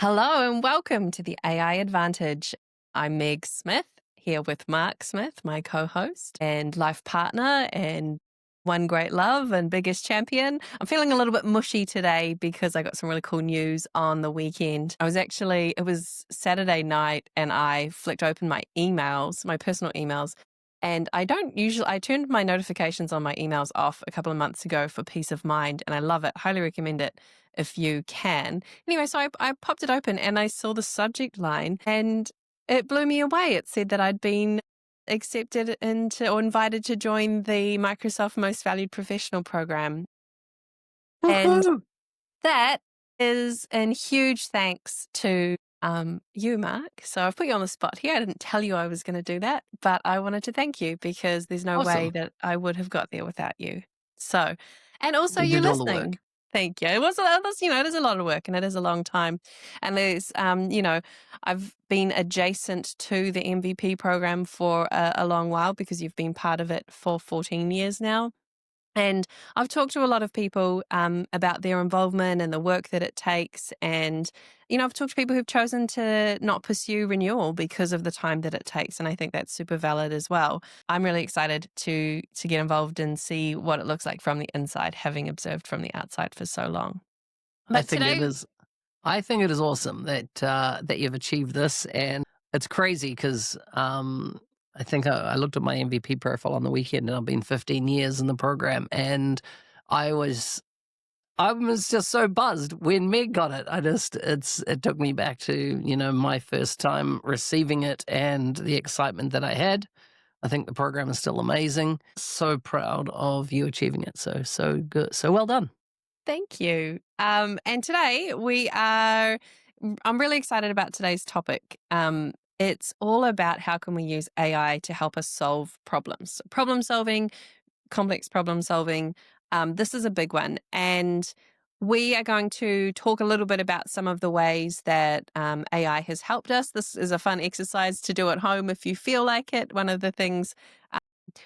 Hello and welcome to the AI Advantage. I'm Meg Smith, here with Mark Smith, my co host and life partner, and one great love and biggest champion. I'm feeling a little bit mushy today because I got some really cool news on the weekend. It was Saturday night, and I flicked open my emails, my personal emails. And I turned my notifications on my emails off a couple of months ago for peace of mind, and I love it. Highly recommend it if you can. Anyway, so I popped it open and I saw the subject line and it blew me away. It said that I'd been accepted into or invited to join the Microsoft Most Valued Professional program. And Woohoo! that is in huge thanks to you, Mark. So I've put you on the spot here. I didn't tell you I was going to do that, but I wanted to thank you because there's no way Awesome. that I would have got there without you. So, and also We you did all the listening. work. Thank you. It is a lot of work and it is a long time. And I've been adjacent to the MVP program for a long while because you've been part of it for 14 years now. And I've talked to a lot of people about their involvement and the work that it takes. And, I've talked to people who've chosen to not pursue renewal because of the time that it takes. And I think that's super valid as well. I'm really excited to get involved and see what it looks like from the inside, having observed from the outside for so long. I But think it today, is. I think it is awesome that you've achieved this, and it's crazy because I think I looked at my MVP profile on the weekend, and I've been 15 years in the program, and I was I was just so buzzed when Meg got it. It took me back to my first time receiving it and the excitement that I had. I think the program is still amazing. So proud of you achieving it. So good. So well done. thank you. And today I'm really excited about today's topic. It's all about how can we use AI to help us solve problems. Problem solving, complex problem solving. This is a big one. And we are going to talk a little bit about some of the ways that AI has helped us. This is a fun exercise to do at home if you feel like it. One of the things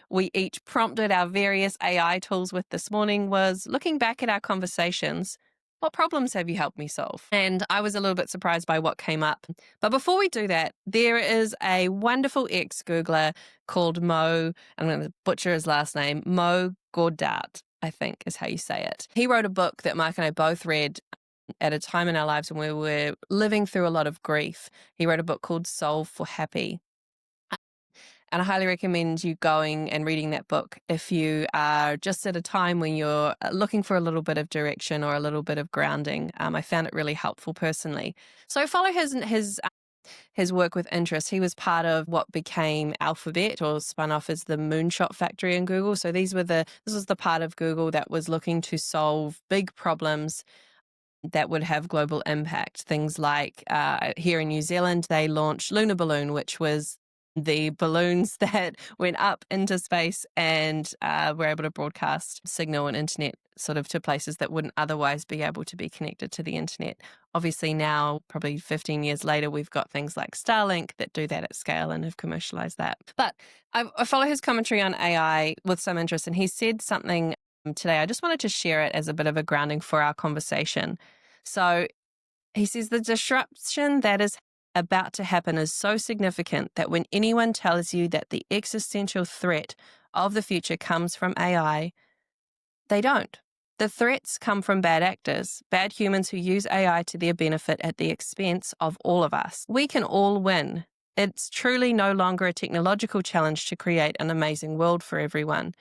we each prompted our various AI tools with this morning was looking back at our conversations. What problems have you helped me solve? And I was a little bit surprised by what came up. But before we do that, there is a wonderful ex-Googler called Mo, I'm going to butcher his last name, Mo Gordart, I think is how you say it. He wrote a book that Mark and I both read at a time in our lives when we were living through a lot of grief. He wrote a book called Solve for Happy. And I highly recommend you going and reading that book if you are just at a time when you're looking for a little bit of direction or a little bit of grounding. I found it really helpful personally. So follow his work with interest. He was part of what became Alphabet or spun off as the Moonshot Factory in Google. So this was the part of Google that was looking to solve big problems that would have global impact. Things like here in New Zealand, they launched Lunar Balloon, which was the balloons that went up into space and were able to broadcast signal and internet sort of to places that wouldn't otherwise be able to be connected to the internet. Obviously now, probably 15 years later, we've got things like Starlink that do that at scale and have commercialized that. But I follow his commentary on AI with some interest, and he said something today. I just wanted to share it as a bit of a grounding for our conversation. So he says the disruption that is about to happen is so significant that when anyone tells you that the existential threat of the future comes from AI, they don't. The threats come from bad actors, bad humans who use AI to their benefit at the expense of all of us. We can all win. It's truly no longer a technological challenge to create an amazing world for everyone.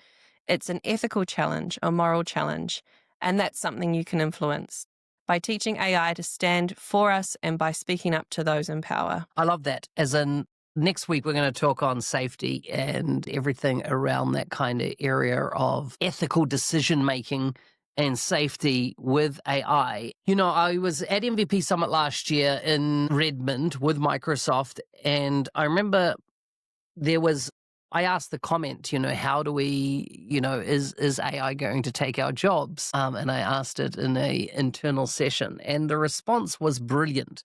It's an ethical challenge, a moral challenge, and that's something you can influence by teaching AI to stand for us and by speaking up to those in power. I love that. As in, next week we're going to talk on safety and everything around that kind of area of ethical decision making and safety with AI. I was at MVP Summit last year in Redmond with Microsoft, and I remember I asked the comment, how do we, is AI going to take our jobs? And I asked it in a internal session, and the response was brilliant.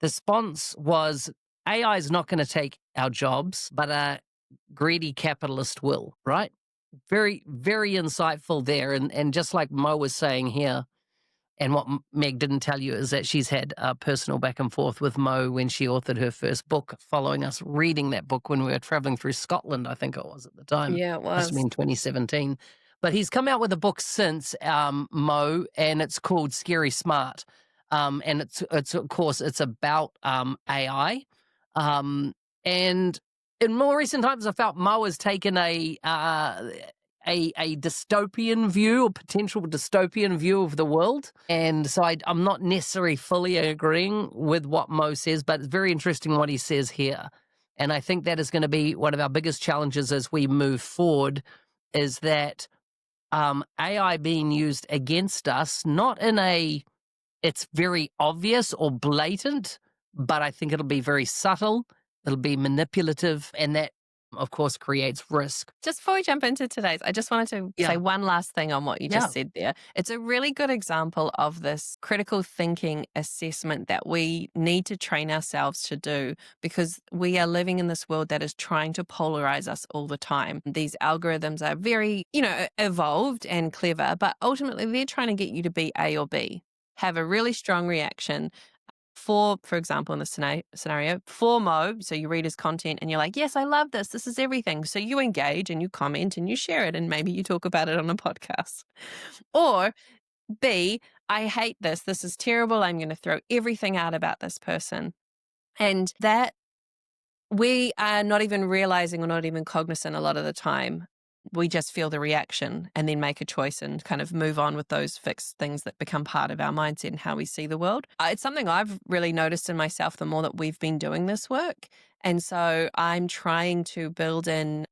The response was, AI is not going to take our jobs, but a greedy capitalist will, right? Very, very insightful there. And just like Mo was saying here, And what Meg didn't tell you is that she's had a personal back and forth with Mo when she authored her first book, following us reading that book when we were traveling through Scotland, I think it was at the time. Yeah, it Must have was. been 2017. But he's come out with a book since, Mo, and it's called Scary Smart. And it's of course, it's about AI. And in more recent times, I felt Mo has taken a dystopian view or potential dystopian view of the world. And so I'm not necessarily fully agreeing with what Mo says, but it's very interesting what he says here. And I think that is going to be one of our biggest challenges as we move forward, is that AI being used against us, not in a, it's very obvious or blatant, but I think it'll be very subtle, it'll be manipulative, and that, of course, creates risk. Just before we jump into today's, I just wanted to Yeah. say one last thing on what you Yeah. just said there. It's a really good example of this critical thinking assessment that we need to train ourselves to do, because we are living in this world that is trying to polarize us all the time. These algorithms are very, evolved and clever, but ultimately they're trying to get you to be A or B, have a really strong reaction. For example, in the scenario, for Mo, so you read his content and you're like, yes, I love this. This is everything. So you engage and you comment and you share it and maybe you talk about it on a podcast. Or B, I hate this. This is terrible. I'm going to throw everything out about this person. And that we are not even realizing or not even cognizant a lot of the time. We just feel the reaction and then make a choice and kind of move on with those fixed things that become part of our mindset and how we see the world. It's something I've really noticed in myself the more that we've been doing this work. And so I'm trying to build in,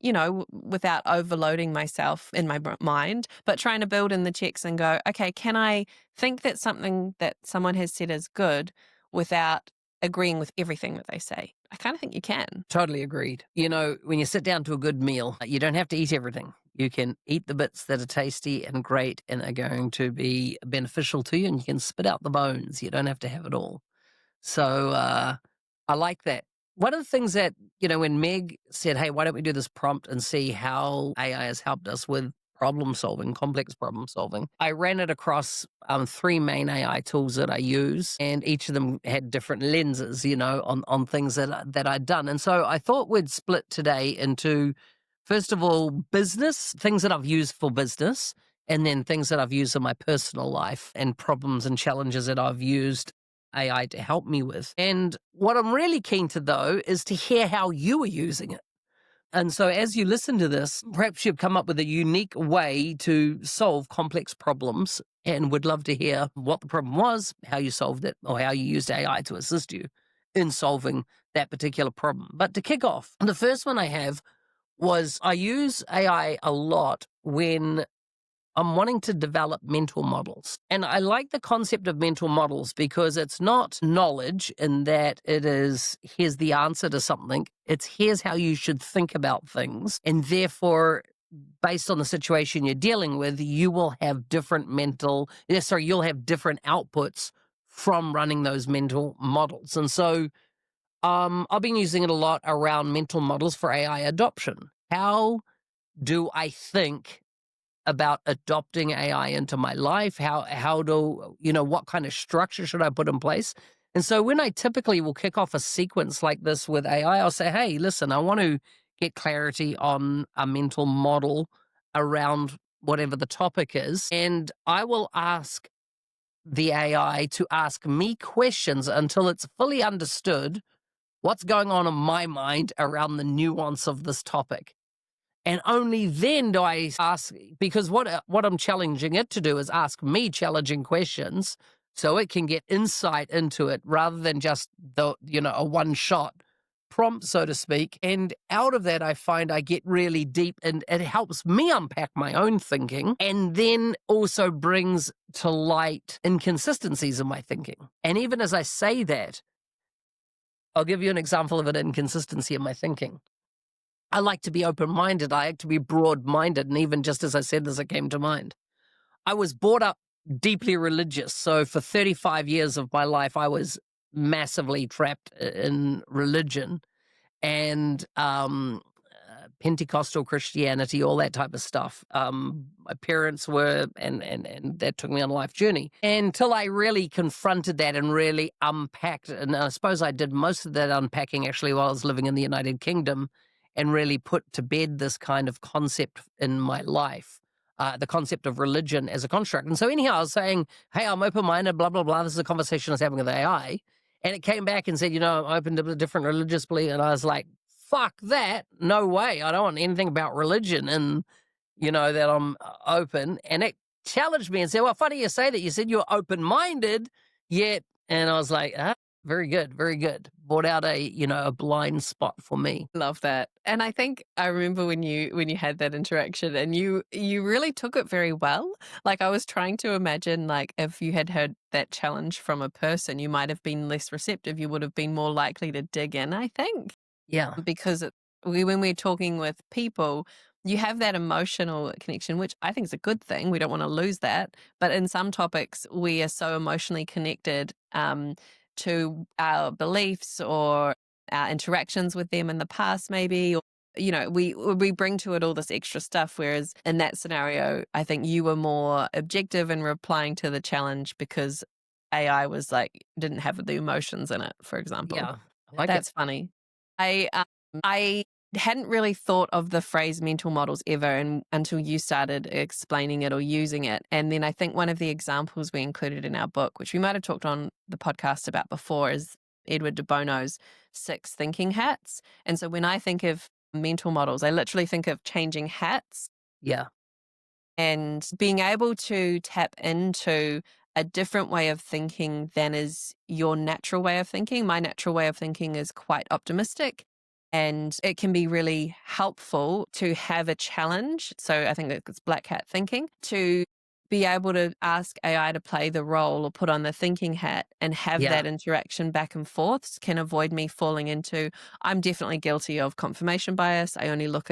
without overloading myself in my mind, but trying to build in the checks and go, okay, can I think that something that someone has said is good without agreeing with everything that they say? I kind of think you can. Totally agreed. When you sit down to a good meal, you don't have to eat everything. You can eat the bits that are tasty and great and are going to be beneficial to you, and you can spit out the bones. You don't have to have it all. So I like that. One of the things that, when Meg said, hey, why don't we do this prompt and see how AI has helped us with problem solving, complex problem solving, I ran it across 3 main AI tools that I use, and each of them had different lenses, on things that I'd done. And so I thought we'd split today into, first of all, business, things that I've used for business, and then things that I've used in my personal life and problems and challenges that I've used AI to help me with. And what I'm really keen to, though, is to hear how you are using it. And so as you listen to this, perhaps you've come up with a unique way to solve complex problems, and would love to hear what the problem was, how you solved it, or how you used AI to assist you in solving that particular problem. But to kick off, the first one I have was, I use AI a lot when I'm wanting to develop mental models. And I like the concept of mental models because it's not knowledge in that it is, here's the answer to something. It's, here's how you should think about things. And therefore, based on the situation you're dealing with, you will have you'll have different outputs from running those mental models. And so I've been using it a lot around mental models for AI adoption. How do I think about adopting AI into my life? How do, what kind of structure should I put in place? And so when I typically will kick off a sequence like this with AI, I'll say, hey, listen, I want to get clarity on a mental model around whatever the topic is. And I will ask the AI to ask me questions until it's fully understood what's going on in my mind around the nuance of this topic. And only then do I ask, because what I'm challenging it to do is ask me challenging questions so it can get insight into it rather than just a one-shot prompt, so to speak. And out of that, I find I get really deep, and it helps me unpack my own thinking, and then also brings to light inconsistencies in my thinking. And even as I say that, I'll give you an example of an inconsistency in my thinking. I like to be open-minded. I like to be broad-minded. And even just as I said this, it came to mind. I was brought up deeply religious. So for 35 years of my life, I was massively trapped in religion. And Pentecostal Christianity, all that type of stuff. My parents were, and that took me on a life journey until I really confronted that and really unpacked. And I suppose I did most of that unpacking actually while I was living in the United Kingdom, and really put to bed this kind of concept in my life. The concept of religion as a construct. And so, anyhow, I was saying, hey, I'm open minded, blah, blah, blah. This is a conversation I was having with AI. And it came back and said, I'm open to different religious beliefs. And I was like, fuck that. No way. I don't want anything about religion and, that I'm open. And it challenged me and said, well, funny you say that. You said you're open minded, yet. And I was like, very good, very good. Brought out a blind spot for me. Love that. And I think I remember when you had that interaction and you really took it very well. Like I was trying to imagine like if you had heard that challenge from a person, you might have been less receptive. You would have been more likely to dig in, I think. Yeah. Because when we're talking with people, you have that emotional connection, which I think is a good thing. We don't want to lose that. But in some topics, we are so emotionally connected to our beliefs or our interactions with them in the past, maybe. Or, we bring to it all this extra stuff. Whereas in that scenario, I think you were more objective in replying to the challenge because AI was like, didn't have the emotions in it, for example. Yeah. I like it. That's funny. I hadn't really thought of the phrase mental models ever until you started explaining it or using it. And then I think one of the examples we included in our book, which we might have talked on the podcast about before, is Edward de Bono's 6 thinking hats. And so when I think of mental models, I literally think of changing hats Yeah. and being able to tap into a different way of thinking than is your natural way of thinking. My natural way of thinking is quite optimistic, and it can be really helpful to have a challenge. So I think it's black hat thinking, to be able to ask AI to play the role or put on the thinking hat and have Yeah. that interaction back and forth can avoid me falling into, I'm definitely guilty of confirmation bias. I only look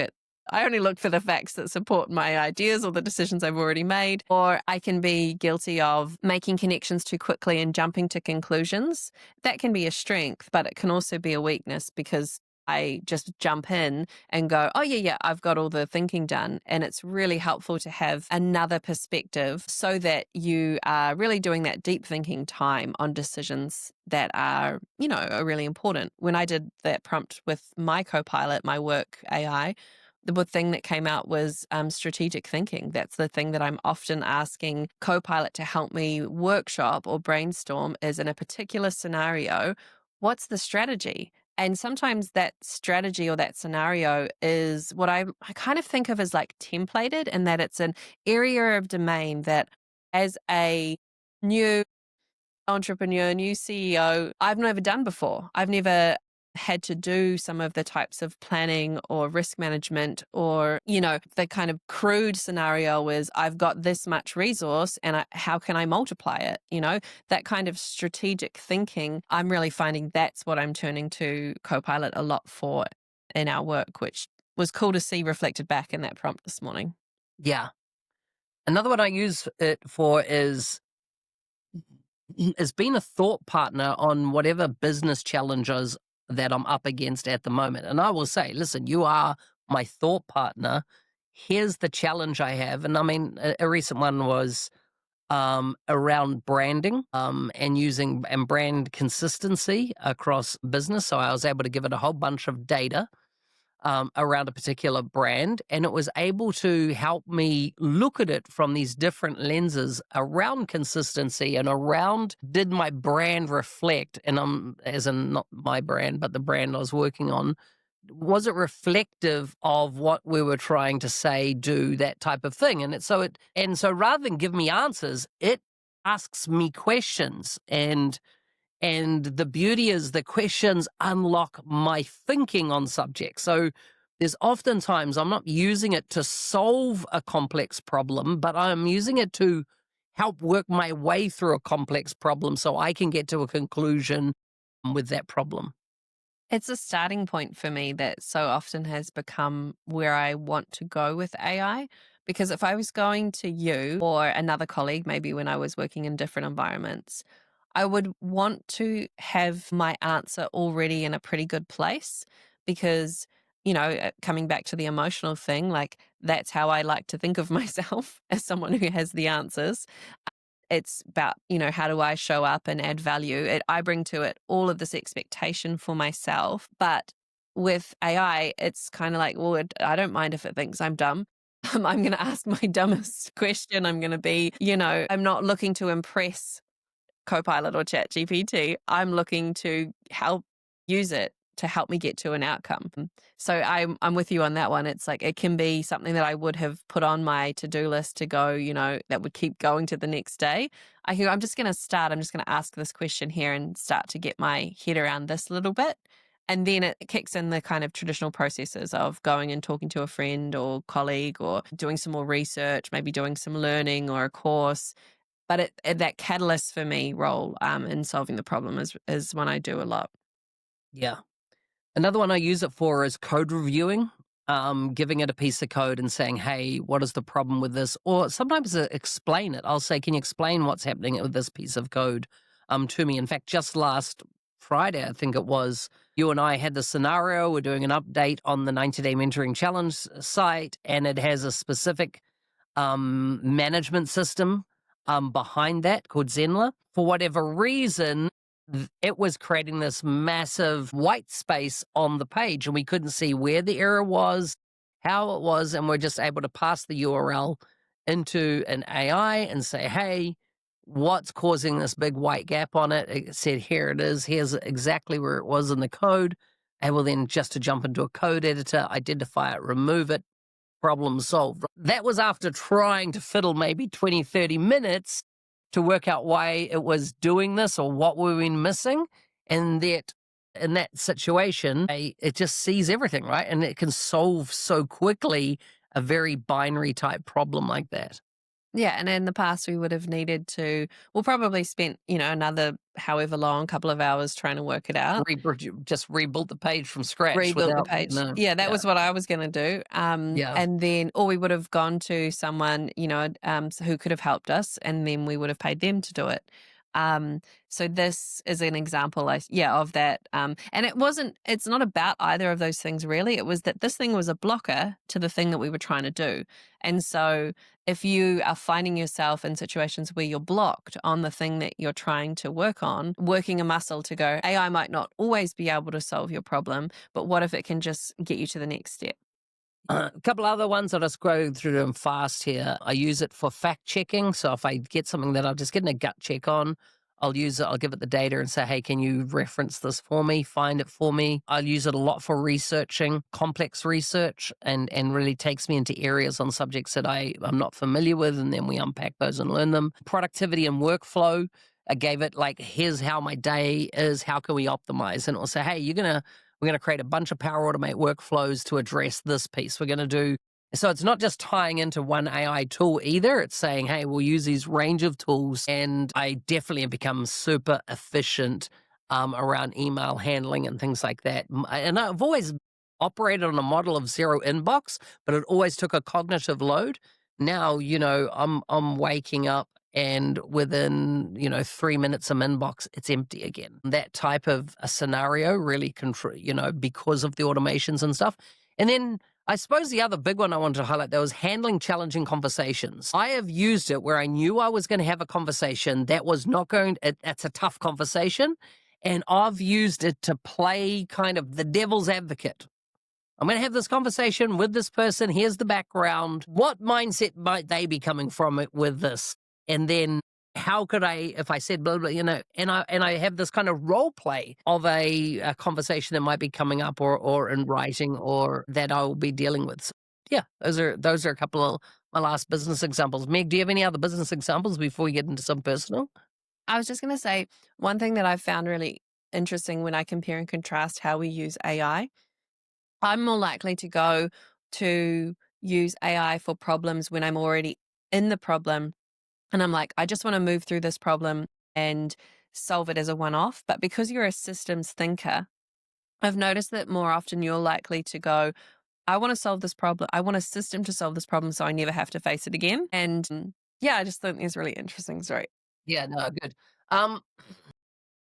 for the facts that support my ideas or the decisions I've already made. Or I can be guilty of making connections too quickly and jumping to conclusions. That can be a strength, but it can also be a weakness because I just jump in and go, oh, yeah, I've got all the thinking done. And it's really helpful to have another perspective so that you are really doing that deep thinking time on decisions that are really important. When I did that prompt with my Copilot, my work AI, the thing that came out was strategic thinking. That's the thing that I'm often asking Copilot to help me workshop or brainstorm is in a particular scenario, what's the strategy? And sometimes that strategy or that scenario is what I kind of think of as like templated, and that it's an area of domain that as a new entrepreneur, new CEO, I've never done before. I've never had to do some of the types of planning or risk management or, the kind of crude scenario is I've got this much resource and how can I multiply it? That kind of strategic thinking, I'm really finding that's what I'm turning to Copilot a lot for in our work, which was cool to see reflected back in that prompt this morning. Yeah. Another one I use it for is being a thought partner on whatever business challenges that I'm up against at the moment. And I will say, listen, you are my thought partner. Here's the challenge I have. And I mean, a recent one was around branding and using and brand consistency across business. So I was able to give it a whole bunch of data around a particular brand, and it was able to help me look at it from these different lenses around consistency and around did my brand reflect, and as in not my brand, but the brand I was working on, was it reflective of what we were trying to say, do, that type of thing? And so rather than give me answers, it asks me questions, and the beauty is the questions unlock my thinking on subjects. So there's oftentimes I'm not using it to solve a complex problem, but I'm using it to help work my way through a complex problem so I can get to a conclusion with that problem. It's a starting point for me that so often has become where I want to go with AI. Because if I was going to you or another colleague, maybe when I was working in different environments, I would want to have my answer already in a pretty good place because, coming back to the emotional thing, like that's how I like to think of myself as someone who has the answers. It's about, how do I show up and add value? I bring to it all of this expectation for myself. But with AI, it's kind of like, well, I don't mind if it thinks I'm dumb. I'm going to ask my dumbest question. I'm going to be, I'm not looking to impress Copilot or ChatGPT. I'm looking to help use it to help me get to an outcome. So I'm with you on that one. It's like it can be something that I would have put on my to-do list to go, that would keep going to the next day. I'm just going to start. I'm just going to ask this question here and start to get my head around this a little bit. And then it kicks in the kind of traditional processes of going and talking to a friend or colleague or doing some more research, maybe doing some learning or a course. But that catalyst for me role in solving the problem is one I do a lot. Yeah. Another one I use it for is code reviewing, giving it a piece of code and saying, hey, what is the problem with this? Or sometimes explain it. I'll say, can you explain what's happening with this piece of code to me? In fact, just last Friday, I think it was, you and I had the scenario. We're doing an update on the 90-day mentoring challenge site, and it has a specific management system behind that called Zenler. For whatever reason, it was creating this massive white space on the page, and we couldn't see where the error was, how it was, and we're just able to pass the URL into an AI and say, hey, what's causing this big white gap on it? It said, here it is. Here's exactly where it was in the code. And we'll then just to jump into a code editor, identify it, remove it, problem solved. That was after trying to fiddle maybe 20, 30 minutes to work out why it was doing this or what we were missing. And that in that situation, it just sees everything, right? And it can solve so quickly a very binary type problem like that. Yeah, and in the past we would have needed to probably spent, another however long, couple of hours trying to work it out. Just rebuild the page from scratch Rebuilt the without, page. Yeah, that was what I was gonna do. Yeah. And then or we would have gone to someone, who could have helped us, and then we would have paid them to do it. So this is an example, of that. And it's not about either of those things really. It was that this thing was a blocker to the thing that we were trying to do. And so if you are finding yourself in situations where you're blocked on the thing that you're trying to work on, working a muscle to go, AI might not always be able to solve your problem, but what if it can just get you to the next step? A couple other ones, I'll just go through them fast here. I use it for fact checking. So if I get something that I'm just getting a gut check on, I'll use it, I'll give it the data and say, hey, can you reference this for me, find it for me? I'll use it a lot for researching, complex research, and really takes me into areas on subjects that I'm not familiar with, and then we unpack those and learn them. Productivity and workflow, I gave it like, here's how my day is, how can we optimize? And it will say, hey, we're going to create a bunch of Power Automate workflows to address this piece. We're going to do, so it's not just tying into one AI tool either. It's saying, hey, we'll use these range of tools. And I definitely have become super efficient around email handling and things like that. And I've always operated on a model of zero inbox, but it always took a cognitive load. Now, I'm waking up and within 3 minutes of inbox it's empty again. That type of a scenario really because of the automations and stuff. And then I suppose the other big one I wanted to highlight that was handling challenging conversations. I have used it where I knew I was going to have a conversation that was not that's a tough conversation, and I've used it to play kind of the devil's advocate. I'm going to have this conversation with this person. Here's the background. What mindset might they be coming from it with this? And then how could I, if I said blah, blah, and I have this kind of role play of a conversation that might be coming up or in writing or that I will be dealing with. So, yeah, those are a couple of my last business examples. Meg, do you have any other business examples before we get into some personal? I was just gonna say one thing that I've found really interesting when I compare and contrast how we use AI. I'm more likely to go to use AI for problems when I'm already in the problem and I'm like, I just want to move through this problem and solve it as a one off. But because you're a systems thinker, I've noticed that more often you're likely to go, I want to solve this problem. I want a system to solve this problem so I never have to face it again. And yeah, I just think it's really interesting story. Yeah, no, good. Um,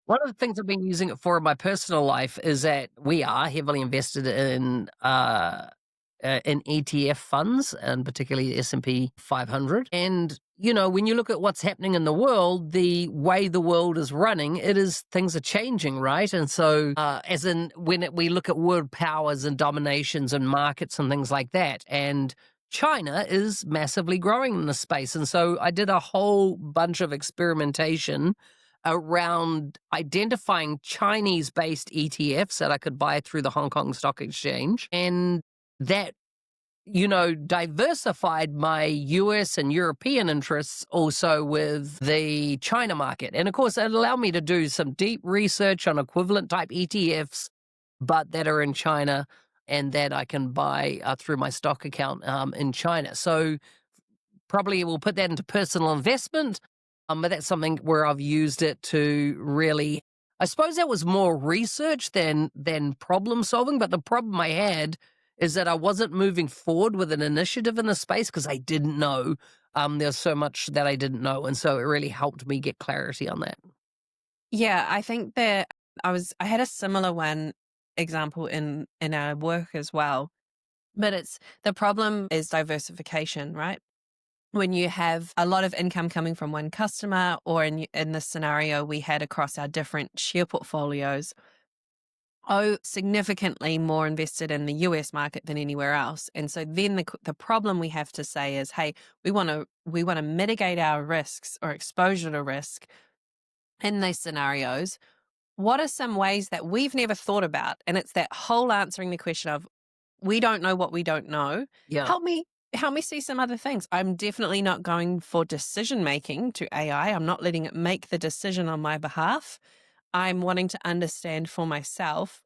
One of the things I've been using it for in my personal life is that we are heavily invested in ETF funds, and particularly the S&P 500. And when you look at what's happening in the world, the way the world is running, things are changing, right? And so, as in we look at world powers and dominations and markets and things like that, and China is massively growing in the space. And so I did a whole bunch of experimentation around identifying Chinese-based ETFs that I could buy through the Hong Kong Stock Exchange. And that, diversified my US and European interests also with the China market. And of course, it allowed me to do some deep research on equivalent type ETFs, but that are in China and that I can buy through my stock account in China. So probably we'll put that into personal investment. But that's something where I've used it to really, I suppose that was more research than problem solving. But the problem I had is that I wasn't moving forward with an initiative in the space because I didn't know. There's so much that I didn't know. And so it really helped me get clarity on that. Yeah, I think that I had a similar one example in our work as well. But it's the problem is diversification, right? When you have a lot of income coming from one customer, or in this scenario we had across our different share portfolios, significantly more invested in the US market than anywhere else. And so then the problem we have to say is, hey, we want to mitigate our risks or exposure to risk in these scenarios. What are some ways that we've never thought about? And it's that whole answering the question of, we don't know what we don't know. Yeah. Help me see some other things. I'm definitely not going for decision making to AI. I'm not letting it make the decision on my behalf. I'm wanting to understand for myself,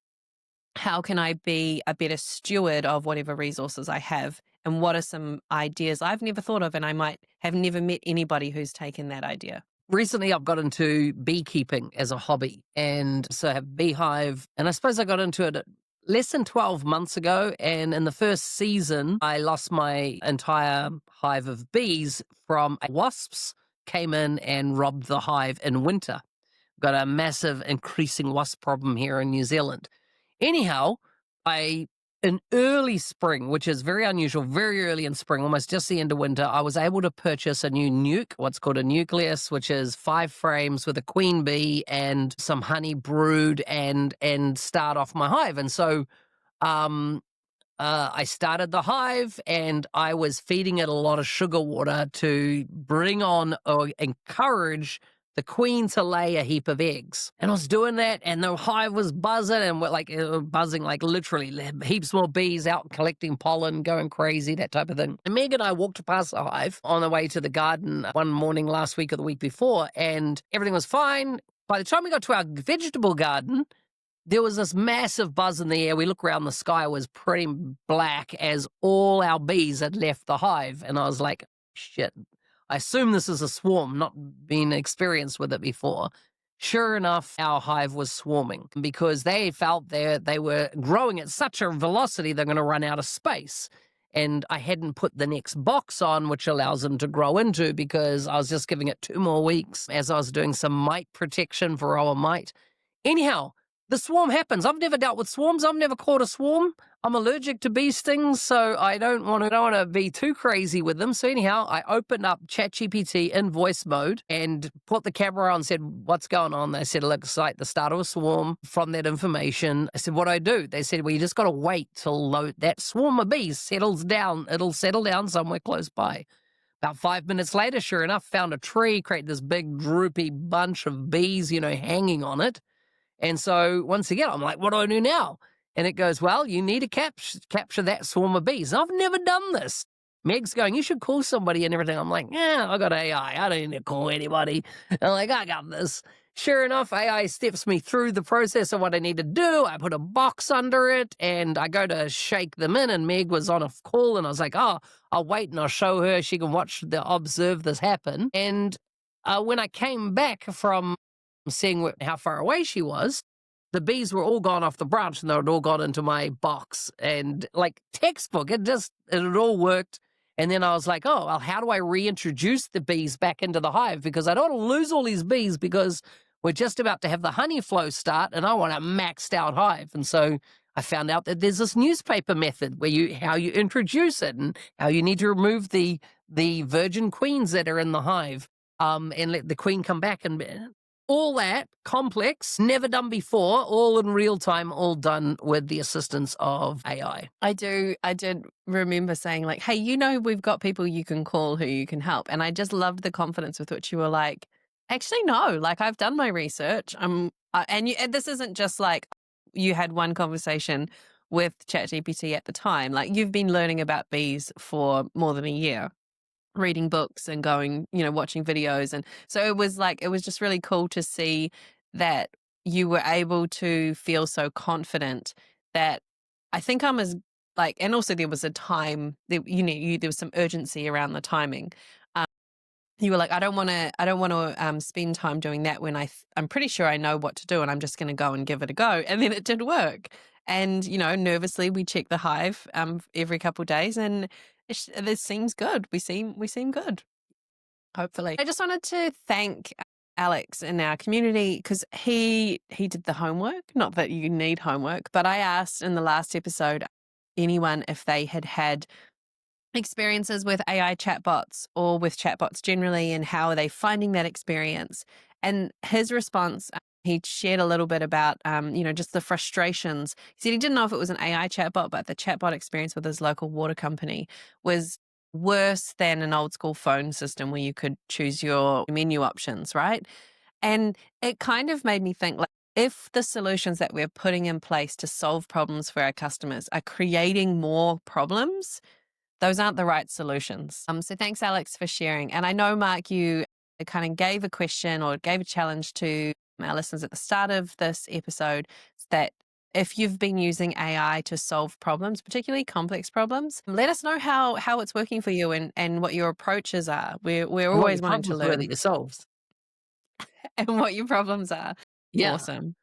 how can I be a better steward of whatever resources I have? And what are some ideas I've never thought of? And I might have never met anybody who's taken that idea. Recently, I've got into beekeeping as a hobby, and so I have beehive, and I suppose I got into it less than 12 months ago, and in the first season, I lost my entire hive of bees from wasps came in and robbed the hive in winter. Got a massive increasing wasp problem here in New Zealand. Anyhow, in early spring, which is very unusual, very early in spring, almost just the end of winter, I was able to purchase a new nuke, what's called a nucleus, which is 5 frames with a queen bee and some honey brood and start off my hive. And so I started the hive and I was feeding it a lot of sugar water to bring on or encourage the queen to lay a heap of eggs. And I was doing that, and the hive was buzzing, and buzzing like literally heaps more bees out collecting pollen, going crazy, that type of thing. And Meg and I walked past the hive on the way to the garden one morning last week or the week before, and everything was fine. By the time we got to our vegetable garden, there was this massive buzz in the air. We looked around, the sky was pretty black as all our bees had left the hive. And I was like, shit, I assume this is a swarm, not been experienced with it before. Sure enough, our hive was swarming because they felt they were growing at such a velocity they're going to run out of space. And I hadn't put the next box on, which allows them to grow into, because I was just giving it 2 more weeks as I was doing some mite protection, varroa mite. Anyhow, the swarm happens. I've never dealt with swarms. I've never caught a swarm. I'm allergic to bee stings, so I don't want to be too crazy with them. So anyhow, I opened up ChatGPT in voice mode and put the camera on and said, what's going on? They said, it looks like the start of a swarm. From that information, I said, what do I do? They said, well, you just got to wait till that swarm of bees settles down. It'll settle down somewhere close by. About 5 minutes later, sure enough, found a tree, created this big droopy bunch of bees, hanging on it. And so once again, I'm like, what do I do now? And it goes, well, you need to capture that swarm of bees. And I've never done this. Meg's going, you should call somebody and everything. I'm like, yeah, I got AI. I don't need to call anybody. I'm like, I got this. Sure enough, AI steps me through the process of what I need to do. I put a box under it and I go to shake them in, and Meg was on a call, and I was like, oh, I'll wait and I'll show her. She can observe this happen. And when I came back from seeing how far away she was, the bees were all gone off the branch and they had all gone into my box, and like textbook, it had all worked. And then I was like, oh, well, how do I reintroduce the bees back into the hive? Because I don't want to lose all these bees, because we're just about to have the honey flow start and I want a maxed out hive. And so I found out that there's this newspaper method where how you introduce it and how you need to remove the virgin queens that are in the hive, and let the queen come back, and all that complex, never done before, all in real time, all done with the assistance of AI. I did remember saying like, hey, we've got people you can call who you can help. And I just loved the confidence with which you were like, actually, no, like I've done my research. And this isn't just like you had one conversation with ChatGPT at the time. Like you've been learning about bees for more than a year, reading books and going, watching videos. And so it was just really cool to see that you were able to feel so confident that I think I'm as like, and also there was a time that, there was some urgency around the timing. Um, you were like, I don't want to spend time doing that when I'm pretty sure I know what to do and I'm just going to go and give it a go. And then it did work. And, nervously we check the hive every couple of days and this seems good. We seem good, hopefully. I just wanted to thank Alex in our community because he did the homework. Not that you need homework, but I asked in the last episode anyone if they had experiences with AI chatbots or with chatbots generally and how are they finding that experience. And his response, he shared a little bit about, just the frustrations. He said he didn't know if it was an AI chatbot, but the chatbot experience with his local water company was worse than an old school phone system where you could choose your menu options, right? And it kind of made me think, like, if the solutions that we're putting in place to solve problems for our customers are creating more problems, those aren't the right solutions. So thanks, Alex, for sharing. And I know, Mark, you kind of gave a question or gave a challenge to our listeners at the start of this episode that if you've been using AI to solve problems, particularly complex problems, let us know how it's working for you and what your approaches are. We're And what always your wanting to problems were that learn you solved. and what your problems are. Yeah. Awesome.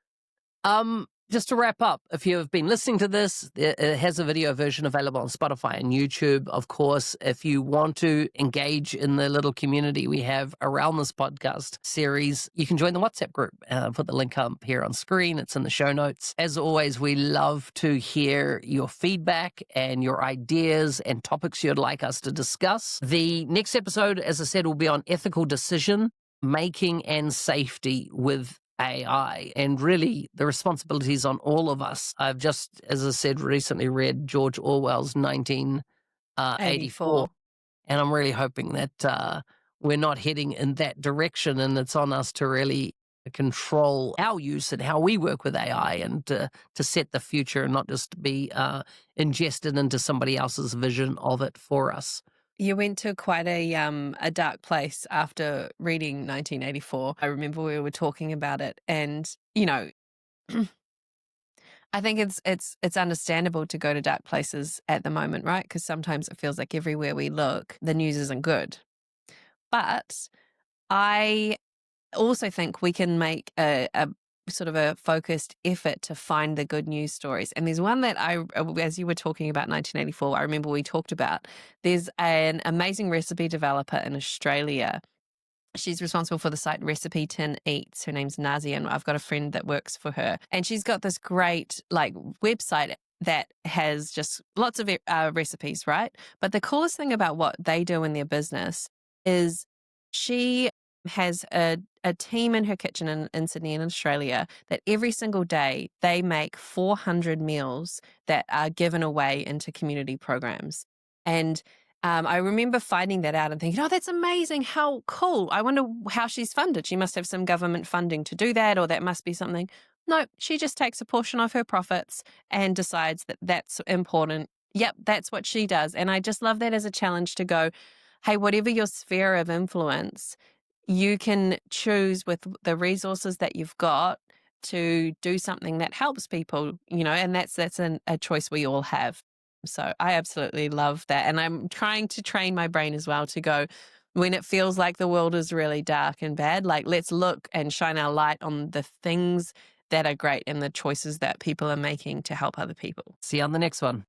Just to wrap up, if you have been listening to this, it has a video version available on Spotify and YouTube. Of course, if you want to engage in the little community we have around this podcast series, you can join the WhatsApp group. Put the link up here on screen. It's in the show notes. As always, we love to hear your feedback and your ideas and topics you'd like us to discuss. The next episode, as I said, will be on ethical decision making and safety with AI, and really the responsibilities on all of us. I've just, as I said, recently read George Orwell's 1984, 84. and I'm really hoping that we're not heading in that direction, and it's on us to really control our use and how we work with AI and to set the future and not just be ingested into somebody else's vision of it for us. You went to quite a dark place after reading 1984. I remember we were talking about it, and I think it's understandable to go to dark places at the moment, right? Because sometimes it feels like everywhere we look, the news isn't good. But I also think we can make a sort of a focused effort to find the good news stories. And there's one that as you were talking about 1984, I remember we talked about. There's an amazing recipe developer in Australia. She's responsible for the site Recipe Tin Eats. Her name's Nazia, and I've got a friend that works for her. And she's got this great website that has just lots of recipes, right? But the coolest thing about what they do in their business is she has a team in her kitchen in Sydney and in Australia that every single day they make 400 meals that are given away into community programs. And I remember finding that out and thinking, oh, that's amazing. How cool. I wonder how she's funded. She must have some government funding to do that, or that must be something. No, she just takes a portion of her profits and decides that that's important. Yep, that's what she does. And I just love that as a challenge to go, hey, whatever your sphere of influence, you can choose with the resources that you've got to do something that helps people, and that's a choice we all have. So I absolutely love that. And I'm trying to train my brain as well to go, when it feels like the world is really dark and bad, like let's look and shine our light on the things that are great and the choices that people are making to help other people. See you on the next one.